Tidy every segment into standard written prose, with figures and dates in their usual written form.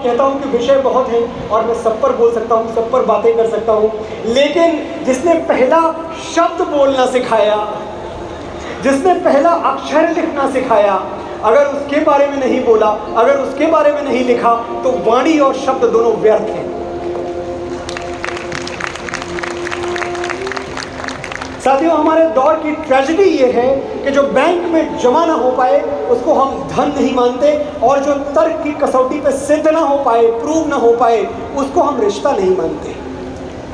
कहता हूँ कि विषय बहुत हैं और मैं सब पर बोल सकता हूँ, सब पर बातें कर सकता हूँ, लेकिन जिसने पहला शब्द बोलना सिखाया, जिसने पहला अक्षर लिखना सिखाया, अगर उसके बारे में नहीं बोला, अगर उसके बारे में नहीं लिखा, तो वाणी और शब्द दोनों व्यर्थ हैं। साथियों, हमारे दौर की ट्रेजेडी ये है कि जो बैंक में जमा ना हो पाए उसको हम धन नहीं मानते, और जो तर्क की कसौटी पे सिद्ध ना हो पाए, प्रूव ना हो पाए, उसको हम रिश्ता नहीं मानते।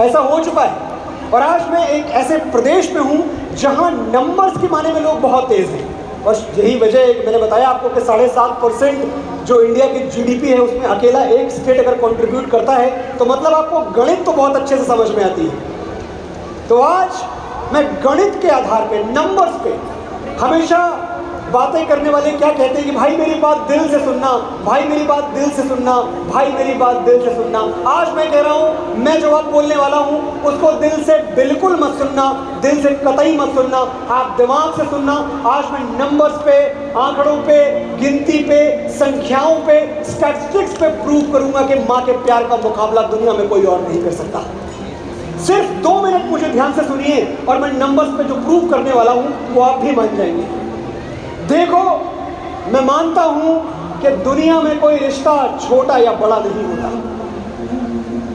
ऐसा हो चुका है। और आज मैं एक ऐसे प्रदेश में हूँ जहाँ नंबर्स के माने में लोग बहुत तेज हैं। बस यही वजह मैंने बताया आपको कि 7.5% जो इंडिया की जीडीपी है उसमें अकेला एक स्टेट अगर कंट्रीब्यूट करता है तो मतलब आपको गणित तो बहुत अच्छे से समझ में आती है। तो आज मैं गणित के आधार पे, नंबर्स पे, हमेशा बातें करने वाले क्या कहते हैं कि भाई मेरी बात दिल से सुनना, भाई मेरी बात दिल से सुनना, भाई मेरी बात दिल से सुनना। आज मैं कह रहा हूँ, मैं जो बात बोलने वाला हूँ उसको दिल से बिल्कुल मत सुनना, दिल से कतई मत सुनना, आप दिमाग से सुनना। आज मैं नंबर्स पे, आंकड़ों पे, गिनती पे, संख्याओं पे, स्टैटिस्टिक्स पे प्रूव करूंगा कि माँ के प्यार का मुकाबला दुनिया में कोई और नहीं कर सकता। सिर्फ 2 मिनट मुझे ध्यान से सुनिए और मैं नंबर्स पे जो प्रूव करने वाला हूं वो आप भी मान जाएंगे। देखो, मैं मानता हूं कि दुनिया में कोई रिश्ता छोटा या बड़ा नहीं होता।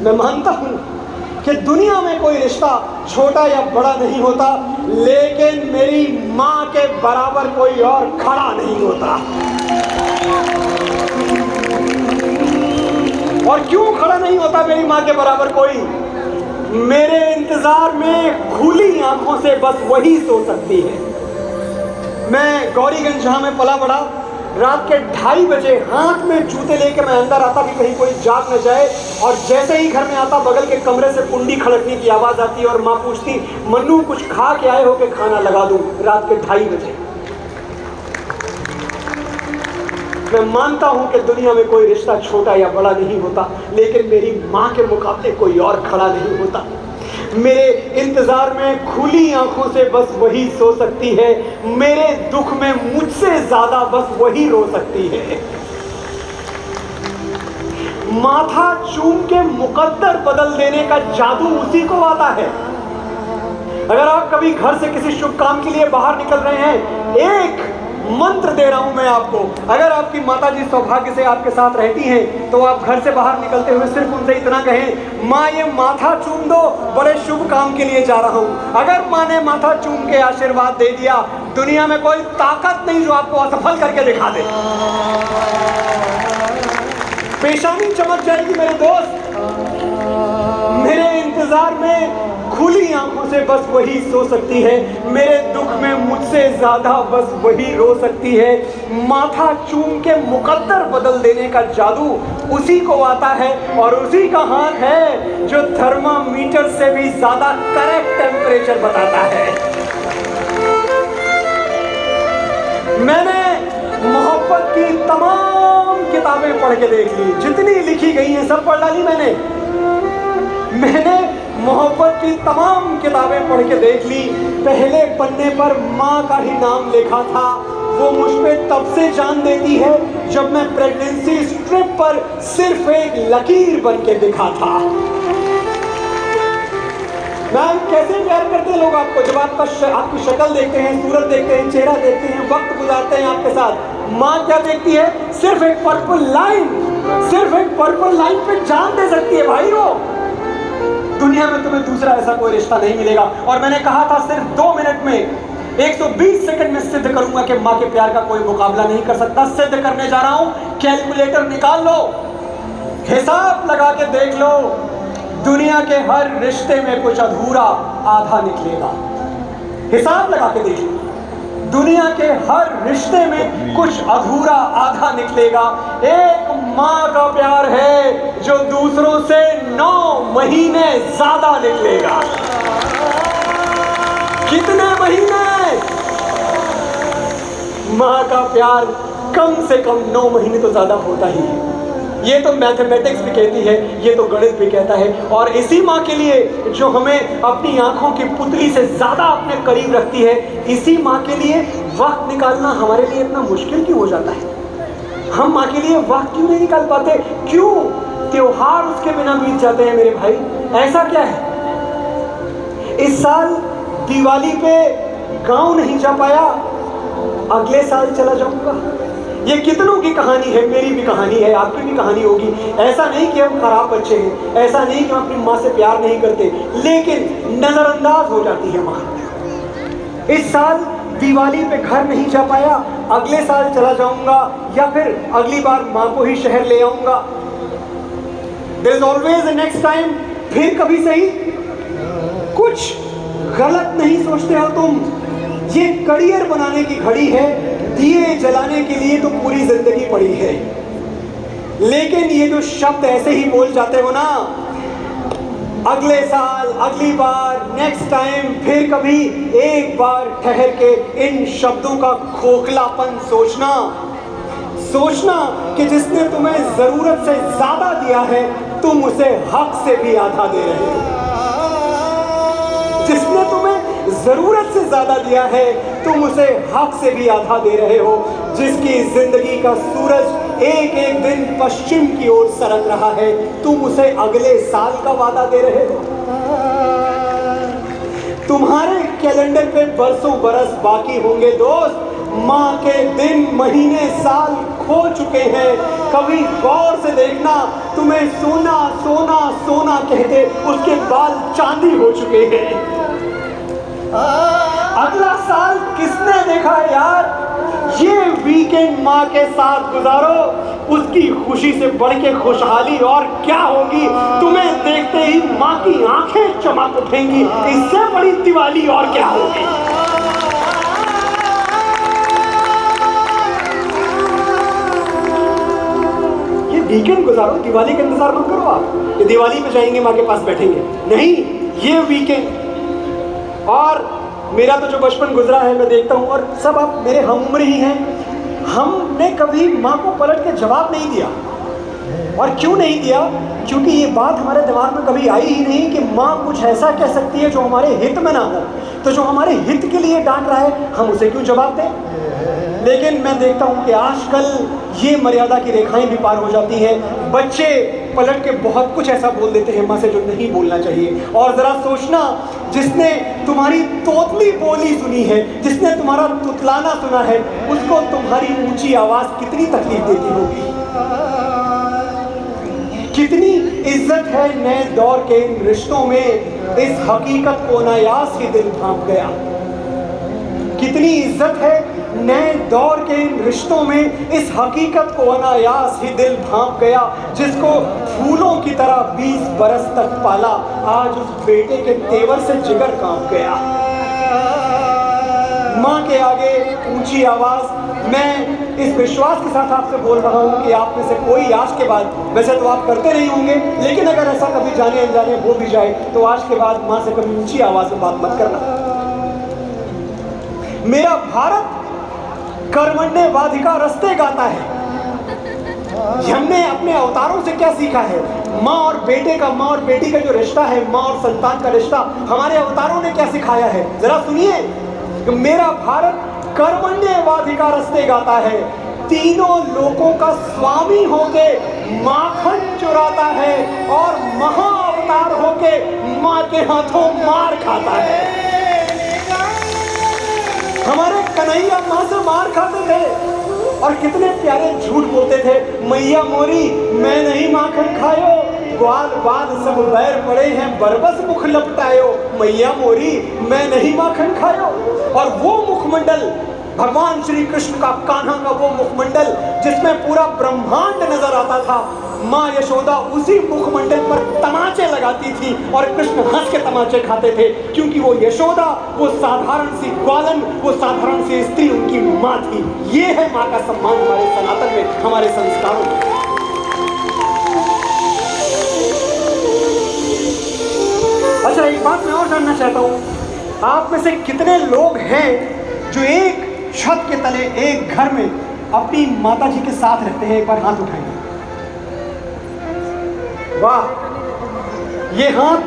मैं मानता हूं कि दुनिया में कोई रिश्ता छोटा या बड़ा नहीं होता, लेकिन मेरी मां के बराबर कोई और खड़ा नहीं होता। और क्यों खड़ा नहीं होता मेरी मां के बराबर कोई? मेरे इंतजार में खुली आंखों से बस वही सो सकती है। मैं गौरीगंज जहां में पला बड़ा, रात के 2:30 बजे हाथ में जूते लेकर मैं अंदर आता कि कहीं कोई जाग न जाए, और जैसे ही घर में आता बगल के कमरे से कुंडी खड़कने की आवाज आती और माँ पूछती, मन्नू कुछ खा के आए हो कि खाना लगा दूं? रात के 2:30 बजे। मैं मानता हूं कि दुनिया में कोई रिश्ता छोटा या बड़ा नहीं होता, लेकिन मेरी मां के मुकाबले कोई और खड़ा नहीं होता। मेरे इंतजार में खुली आंखों से बस वही सो सकती है, मेरे दुख में मुझसे ज्यादा बस वही रो सकती है। माथा चूम के मुकद्दर बदल देने का जादू उसी को आता है। अगर आप कभी घर से किसी शुभ काम के लिए बाहर निकल रहे हैं, एक मंत्र दे रहा हूं मैं आपको, अगर आपकी माताजी सौभाग्य से आपके साथ रहती हैं तो आप घर से बाहर निकलते हुए सिर्फ उनसे इतना कहें, माँ ये माथा चूम दो, बड़े शुभ काम के लिए जा रहा हूं। अगर माँ ने माथा चूम के आशीर्वाद दे दिया, दुनिया में कोई ताकत नहीं जो आपको असफल करके दिखा दे। पेशानी चमक जाएगी मेरे दोस्त। मेरे इंतजार में खुली आंखों से बस वही सो सकती है, मेरे दुख में मुझसे ज्यादा बस वही रो सकती है। माथा चूम के मुकद्दर बदल देने का जादू उसी को आता है, और उसी का हाथ है जो थर्मामीटर से भी ज्यादा करेक्ट टेम्परेचर बताता है। मैंने मोहब्बत की तमाम किताबें पढ़ के देख ली, जितनी लिखी गई हैं सब पढ़ डाली मैंने मोहब्बत की तमाम किताबें पढ़ के देख ली। पहले पन्ने पर माँ का ही नाम लिखा था। वो मुझ पे तब से जान देती है जब मैं प्रेगनेंसी स्ट्रिप पर सिर्फ एक लकीर बन के दिखा था। मैम, कैसे प्यार करते हैं लोग आपको जब आपकी शक्ल देखते हैं, सूरत देखते हैं, चेहरा देखते हैं, वक्त गुजारते हैं आपके साथ। माँ क्या देखती है? सिर्फ एक पर्पल लाइन, सिर्फ एक पर्पल लाइन पे जान दे सकती है भाई। वो दुनिया में तुम्हें दूसरा ऐसा कोई रिश्ता नहीं मिलेगा। और मैंने कहा था सिर्फ 2 मिनट में, 120 सेकंड में सिद्ध करूंगा कि माँ के प्यार का कोई मुकाबला नहीं कर सकता। सिद्ध करने जा रहा हूं, कैलकुलेटर निकाल लो, हिसाब लगा के देख लो। दुनिया के हर रिश्ते में कुछ अधूरा आधा निकलेगा। हिसाब लगा के देख लो, दुनिया के हर रिश्ते में कुछ अधूरा आधा निकलेगा। एक माँ का प्यार है जो दूसरों से 9 महीने ज्यादा निकलेगा। कितने महीने? माँ का प्यार कम से कम 9 महीने तो ज्यादा होता ही है। ये तो मैथमेटिक्स भी कहती है, ये तो गणित भी कहता है। और इसी माँ के लिए जो हमें अपनी आंखों की पुतली से ज्यादा अपने करीब रखती है, इसी माँ के लिए वक्त निकालना हमारे लिए इतना मुश्किल क्यों हो जाता है? हम माँ के लिए वक्त क्यों नहीं निकाल पाते? क्यों त्योहार उसके बिना बीत जाते हैं मेरे भाई? ऐसा क्या है? इस साल दिवाली पे गांव नहीं जा पाया, अगले साल चला जाऊंगा। ये कितनों की कहानी है, मेरी भी कहानी है, आपकी भी कहानी होगी। ऐसा नहीं कि हम खराब बच्चे हैं, ऐसा नहीं कि हम अपनी माँ से प्यार नहीं करते, लेकिन नजरअंदाज हो जाती है माँ। इस साल दिवाली पे घर नहीं जा पाया, अगले साल चला जाऊंगा, या फिर अगली बार माँ को ही शहर ले आऊंगा। There is always a next time, फिर कभी सही। कुछ गलत नहीं सोचते हो तुम। ये करियर बनाने की घड़ी है, दिए जलाने के लिए तो पूरी जिंदगी पड़ी है। लेकिन ये जो शब्द ऐसे ही बोल जाते हो ना, अगले साल, अगली बार, नेक्स्ट टाइम, फिर कभी, एक बार ठहर के इन शब्दों का खोखलापन सोचना कि जिसने तुम्हें जरूरत से ज्यादा दिया है, तुम उसे हक से भी आधा दे रहे हो। जिसने तुम्हें जरूरत से ज्यादा दिया है, तुम उसे हक से भी आधा दे रहे हो। जिसकी जिंदगी का सूरज एक एक दिन पश्चिम की ओर सरक रहा है, तुम उसे अगले साल का वादा दे रहे हो। तुम्हारे कैलेंडर पे बरसों बरस बाकी होंगे दोस्त। माँ के दिन, महीने, साल खो चुके हैं। कभी गौर से देखना, तुम्हें सोना सोना सोना कहते उसके बाल चांदी हो चुके हैं। अगला साल किसने देखा है यार? ये वीकेंड माँ के साथ गुजारो, उसकी खुशी से बढ़ के खुशहाली और क्या होगी? तुम्हें देखते ही माँ की आंखें चमक उठेंगी। इससे बड़ी दिवाली और क्या होगी? ये वीकेंड गुजारो, दिवाली का इंतजार मत करो आप कि दिवाली पे जाएंगे माँ के पास बैठेंगे। नहीं, ये वीकेंड। और मेरा तो जो बचपन गुजरा है मैं देखता हूँ, और सब आप मेरे हम उम्र ही हैं, हमने कभी माँ को पलट के जवाब नहीं दिया। और क्यों नहीं दिया? क्योंकि ये बात हमारे दिमाग में कभी आई ही नहीं कि माँ कुछ ऐसा कह सकती है जो हमारे हित में ना हो। तो जो हमारे हित के लिए डांट रहा है, हम उसे क्यों जवाब दें? लेकिन मैं देखता हूँ कि आजकल ये मर्यादा की रेखाएं भी पार हो जाती हैं। बच्चे पलट के बहुत कुछ ऐसा बोल देते हैं माँ से जो नहीं बोलना चाहिए। और ज़रा सोचना, जिसने तुम्हारी तोतली बोली सुनी है, जिसने तुम्हारा तुतलाना सुना है, उसको तुम्हारी ऊंची आवाज़ कितनी तकलीफ देती होगी। कितनी इज्जत है नए दौर के इन रिश्तों में, इस हकीकत को अनायास ही दिल भांप गया। कितनी इज्जत है नए दौर के इन रिश्तों में, इस हकीकत को अनायास ही दिल भांप गया। जिसको फूलों की तरह 20 बरस तक पाला, आज उस बेटे के तेवर से जिगर कांप गया। माँ के आगे ऊंची आवाज, मैं इस विश्वास के साथ आपसे बोल रहा हूँ कि आप में से कोई आज के बाद, वैसे तो आप करते नहीं होंगे, लेकिन अगर ऐसा कभी जाने अनजाने हो भी जाए तो आज के बाद माँ से कभी ऊंची आवाज में बात मत करना। मेरा भारत कर्मण्यवाधिका रस्ते गाता है। हमने अपने अवतारों से क्या सीखा है? माँ और बेटे का, माँ और बेटी का जो रिश्ता है, माँ और संतान का रिश्ता, हमारे अवतारों ने क्या सिखाया है? जरा सुनिए। मेरा भारत कर्मण्यवाधिका रस्ते गाता है, तीनों लोगों का स्वामी होके माखन चुराता है और महाअवतार होके माँ के हाथों मार खाता है। हमारे कन्हैया माँ से मार खाते थे और कितने प्यारे झूठ बोलते थे। मैया मोरी मैं नहीं माखन खायो, ग्वाल बाल सब बैर पड़े हैं, बरबस मुख लपटायो। मैया मोरी मैं नहीं माखन खायो। और वो मुखमंडल, भगवान श्री कृष्ण का, कान्हा का वो मुखमंडल जिसमें पूरा ब्रह्मांड नजर आता था, माँ यशोदा उसी मुखमंडल पर तमाचे लगाती थी और कृष्ण हंस के तमाचे खाते थे, क्योंकि वो यशोदा, वो साधारण सी ग्वालन, वो साधारण सी स्त्री उनकी माँ थी। ये है माँ का सम्मान हमारे सनातन में, हमारे संस्कारों में। अच्छा, एक बात मैं और जानना चाहता हूँ, आप में से कितने लोग हैं जो एक छत के तले, एक घर में अपनी माता जी के साथ रहते हैं? एक बार हाथ उठाएंगे। वाह, ये हाथ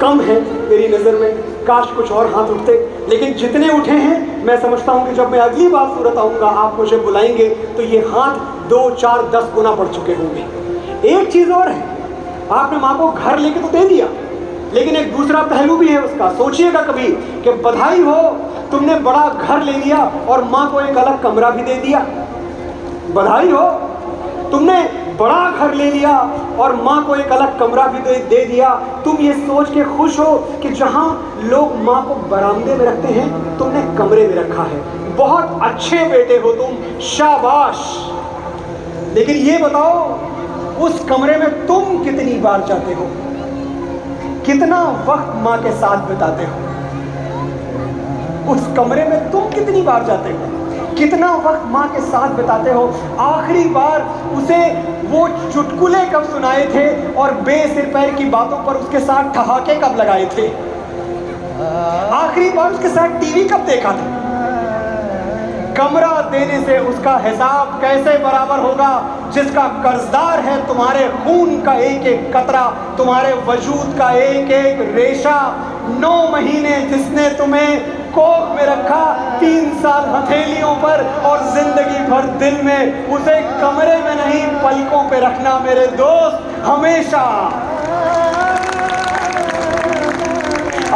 कम है मेरी नजर में, काश कुछ और हाथ उठते। लेकिन जितने उठे हैं मैं समझता हूँ कि जब मैं अगली बार सूरत आऊँगा आप मुझे बुलाएंगे तो ये हाथ 2, 4, 10 गुना बढ़ चुके होंगे। एक चीज़ और है, आपने माँ को घर लेके तो दे दिया, लेकिन एक दूसरा पहलू भी है उसका। सोचिएगा कभी कि बधाई हो, तुमने बड़ा घर ले लिया और माँ को एक अलग कमरा भी दे दिया। बधाई हो, तुमने बड़ा घर ले लिया और माँ को एक अलग कमरा भी दे दिया। तुम ये सोच के खुश हो कि जहाँ लोग माँ को बरामदे में रखते हैं तुमने कमरे में रखा है। बहुत अच्छे बेटे हो तुम, शाबाश। लेकिन ये बताओ, उस कमरे में तुम कितनी बार जाते हो? कितना वक्त माँ के साथ बिताते हो? उस कमरे में तुम कितनी बार जाते हो? कितना वक्त माँ के साथ बिताते हो? आखिरी बार उसे वो चुटकुले कब सुनाए थे और बेसिर पैर की बातों पर उसके साथ ठहाके कब लगाए थे? आखिरी बार उसके साथ टीवी कब देखा था? कमरा देने से उसका हिसाब कैसे बराबर होगा जिसका कर्जदार है तुम्हारे खून का एक एक कतरा, तुम्हारे वजूद का एक एक रेशा। 9 महीने जिसने तुम्हें कोख में रखा, 3 साल हथेलियों पर और जिंदगी भर दिल में, उसे कमरे में नहीं पलकों पे रखना मेरे दोस्त हमेशा।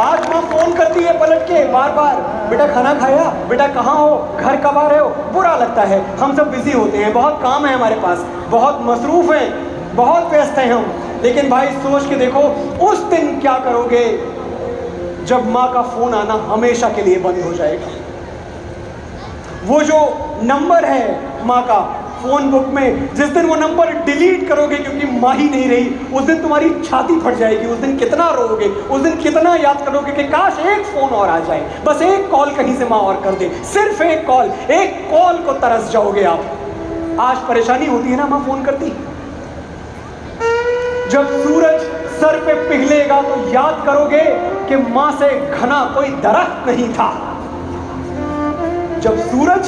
आज माँ फोन करती है पलट के बार बार, बेटा खाना खाया, बेटा कहाँ हो, घर कब आ रहे हो? बुरा लगता है, हम सब बिजी होते हैं, बहुत काम है हमारे पास, बहुत मसरूफ हैं, बहुत व्यस्त हैं हम। लेकिन भाई सोच के देखो, उस दिन क्या करोगे जब माँ का फोन आना हमेशा के लिए बंद हो जाएगा। वो जो नंबर है माँ का फोन बुक में, जिस दिन वो नंबर डिलीट करोगे क्योंकि माँ ही नहीं रही, उस दिन तुम्हारी छाती फट जाएगी। उस दिन कितना रोओगे, उस दिन कितना याद करोगे कि काश एक फोन और आ जाए, बस एक कॉल कहीं से माँ और कर दे, सिर्फ एक कॉल को तरस जाओगे आप। आज परेशानी होती है ना, माँ फोन करती। जब सूरज सर पे पिघलेगा तो याद करोगे कि माँ से घना कोई दरख्त नहीं था। जब सूरज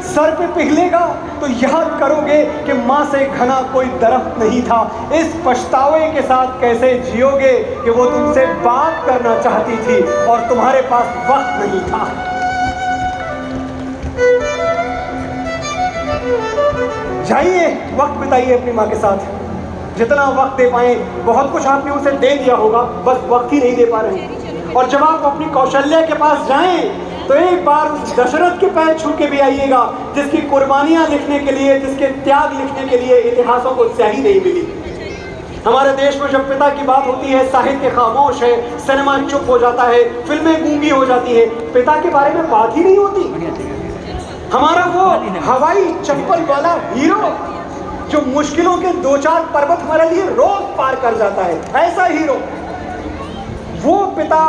सर पे पिघलेगा तो याद करोगे कि माँ से घना कोई दरख्त नहीं था। इस पछतावे के साथ कैसे जियोगे कि वो तुमसे बात करना चाहती थी और तुम्हारे पास वक्त नहीं था। जाइए, वक्त बिताइए अपनी माँ के साथ, जितना वक्त दे पाए। बहुत कुछ आपने उसे दे दिया होगा, बस वक्त ही नहीं दे पा रहे। और जब आप अपनी कौशल्या के पास जाएं तो एक बार उस दशरथ के पैर छू के भी आइएगा जिसकी कुर्बानियां लिखने के लिए, जिसके त्याग लिखने के लिए इतिहासों को स्याही नहीं मिली। हमारे देश में जब पिता की बात होती है, साहित्य खामोश है, सिनेमा चुप हो जाता है, फिल्में गूंगी हो जाती है, पिता के बारे में बात ही नहीं होती। हमारा वो हवाई चप्पल वाला हीरो जो मुश्किलों के 2-4 पर्वत हमारे लिए रोज पार कर जाता है, ऐसा हीरो। वो पिता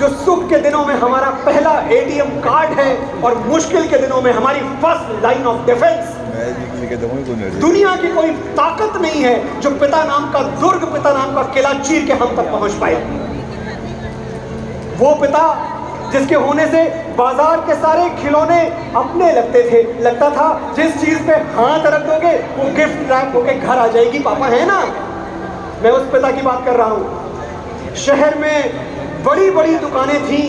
जो सुख के दिनों में हमारा पहला ATM कार्ड है और मुश्किल के दिनों में हमारी फर्स्ट लाइन ऑफ डिफेंस। दुनिया की कोई ताकत नहीं है जो पिता नाम का दुर्ग, पिता नाम का किला चीर के हम तक पहुंच पाए। वो पिता जिसके होने से बाजार के सारे खिलौने अपने लगते थे, लगता था जिस चीज पे हाथ रख दोगे वो गिफ्ट रैप होके घर आ जाएगी, पापा है ना। मैं उस पिता की बात कर रहा हूँ। शहर में बड़ी बड़ी दुकानें थी,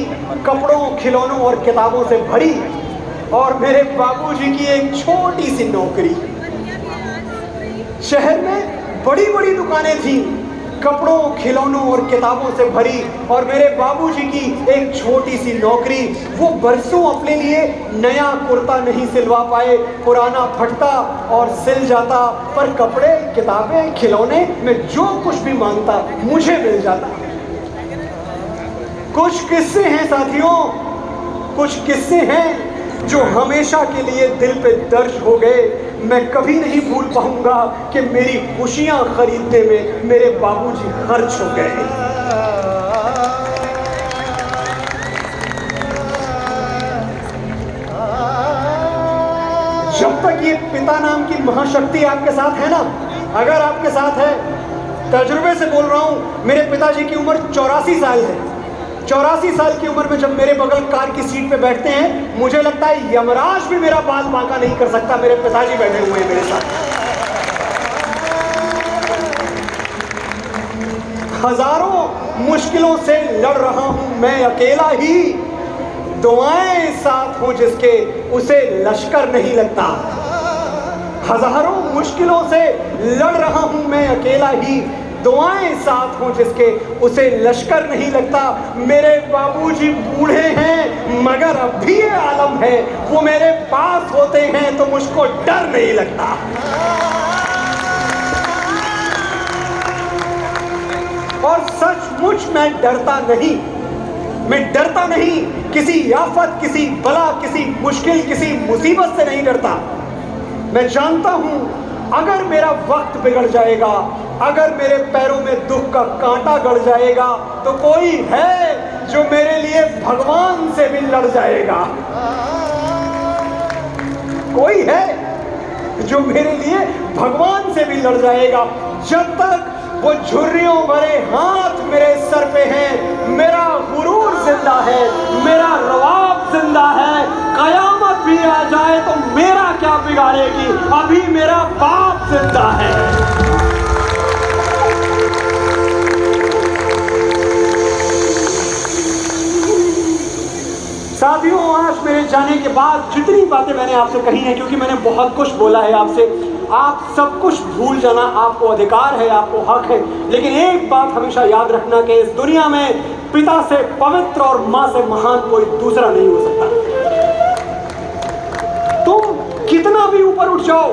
कपड़ों, खिलौनों और किताबों से भरी, और मेरे बाबूजी की एक छोटी सी नौकरी। शहर में बड़ी बड़ी दुकानें थी, कपड़ों, खिलौनों और किताबों से भरी, और मेरे बाबूजी की एक छोटी सी नौकरी। वो बरसों अपने लिए नया कुर्ता नहीं सिलवा पाए, पुराना फटता और सिल जाता, पर कपड़े, किताबें, खिलौने में जो कुछ भी मांगता मुझे मिल जाता। कुछ किस्से हैं साथियों, कुछ किस्से हैं जो हमेशा के लिए दिल पे दर्ज हो गए। मैं कभी नहीं भूल पाऊंगा कि मेरी खुशियां खरीदने में मेरे बाबूजी खर्च हो गए। जब तक ये पिता नाम की महाशक्ति आपके साथ है ना, अगर आपके साथ है, तजुर्बे से बोल रहा हूं, मेरे पिताजी की उम्र 84 साल है। 84 साल की उम्र में जब मेरे बगल कार की सीट पे बैठते हैं, मुझे लगता है यमराज भी मेरा बाल बांका नहीं कर सकता। मेरे पिताजी बैठे हुए हैं मेरे साथ। हजारों मुश्किलों से लड़ रहा हूं मैं अकेला ही, दुआएं साथ हों जिसके उसे लश्कर नहीं लगता। हजारों मुश्किलों से लड़ रहा हूं मैं अकेला ही, दुआएं साथ हों जिसके उसे लश्कर नहीं लगता। मेरे बाबूजी बूढ़े हैं मगर अब भी ये आलम है, वो मेरे पास होते हैं तो मुझको डर नहीं लगता। और सचमुच मैं डरता नहीं, मैं डरता नहीं, किसी आफत, किसी बला, किसी मुश्किल, किसी मुसीबत से नहीं डरता। मैं जानता हूं अगर मेरा वक्त बिगड़ जाएगा, अगर मेरे पैरों में दुख का कांटा गड़ जाएगा, तो कोई है जो मेरे लिए भगवान से भी लड़ जाएगा। कोई है जो मेरे लिए भगवान से भी लड़ जाएगा। जब तक वो झुर्रियों भरे हाथ मेरे सर पे हैं, मेरा गुरूर जिंदा है, मेरा रवाब जिंदा है। कयामत भी आ जाए तो मेरा क्या बिगाड़ेगी, अभी मेरा बाप जिंदा है। साथियों, आज मेरे जाने के बाद जितनी बातें मैंने आपसे कही हैं, क्योंकि मैंने बहुत कुछ बोला है आपसे, आप सब कुछ भूल जाना आपको अधिकार है, आपको हक है। लेकिन एक बात हमेशा याद रखना कि इस दुनिया में पिता से पवित्र और माँ से महान कोई दूसरा नहीं हो सकता। तुम कितना भी ऊपर उठ जाओ,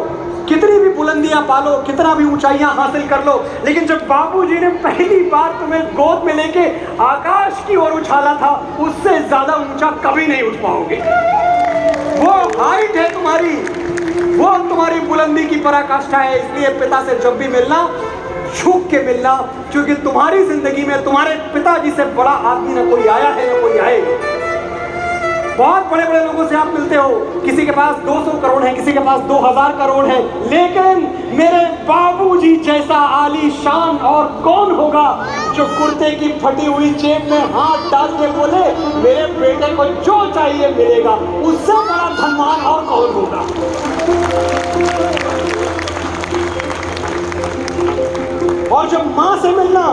कितनी भी बुलंदियां पालो, कितना भी ऊंचाइयां हासिल कर लो, लेकिन जब बाबूजी ने पहली बार तुम्हें गोद में लेके आकाश की ओर उछाला था, उससे ज्यादा ऊंचा कभी नहीं उठ पाओगे। वो हाइट है तुम्हारी, वो तुम्हारी बुलंदी की पराकाष्ठा है। इसलिए पिता से जब भी मिलना, झुक के मिलना, क्योंकि तुम्हारी जिंदगी में तुम्हारे पिताजी से बड़ा आदमी ना कोई आया है ना कोई आएगा। बहुत बड़े बड़े लोगों से आप मिलते हो, किसी के पास 200 करोड़ है, किसी के पास 2000 करोड़ है, लेकिन मेरे बाबूजी जैसा आलीशान और कौन होगा जो कुर्ते की फटी हुई जेब में हाथ डाल के बोले मेरे बेटे को जो चाहिए मिलेगा। उससे बड़ा धनवान और कौन होगा। और जब माँ से मिलना,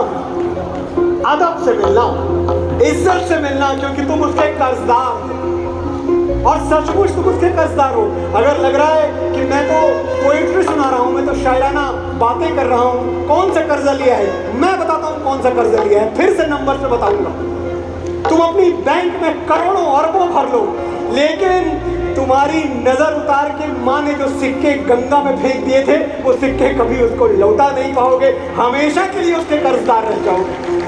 अदब से मिलना, इज्जत से मिलना, क्योंकि तुम उसके कर्जदार, और सचमुच तुम उसके कर्जदार हो। अगर लग रहा है कि मैं तो पोएट्री सुना रहा हूं, मैं तो शायराना बातें कर रहा हूं, कौन सा कर्जा लिया है मैं बताता हूं, कौन सा कर्जा लिया है, फिर से नंबर से बताऊंगा। तुम अपनी बैंक में करोड़ों अरबों भर लो, लेकिन तुम्हारी नजर उतार के माँ ने जो सिक्के गंगा में फेंक दिए थे, वो सिक्के कभी उसको लौटा नहीं पाओगे, हमेशा के लिए उसके कर्जदार रह जाओगे।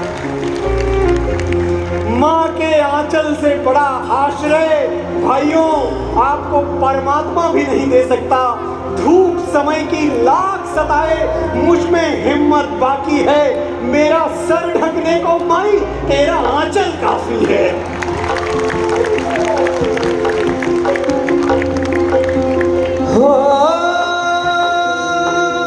माँ के आंचल से बड़ा आश्रय भाइयों आपको परमात्मा भी नहीं दे सकता। धूप समय की लाख सताए, मुझ में हिम्मत बाकी है, मेरा सर ढकने को माई तेरा आंचल काफी है।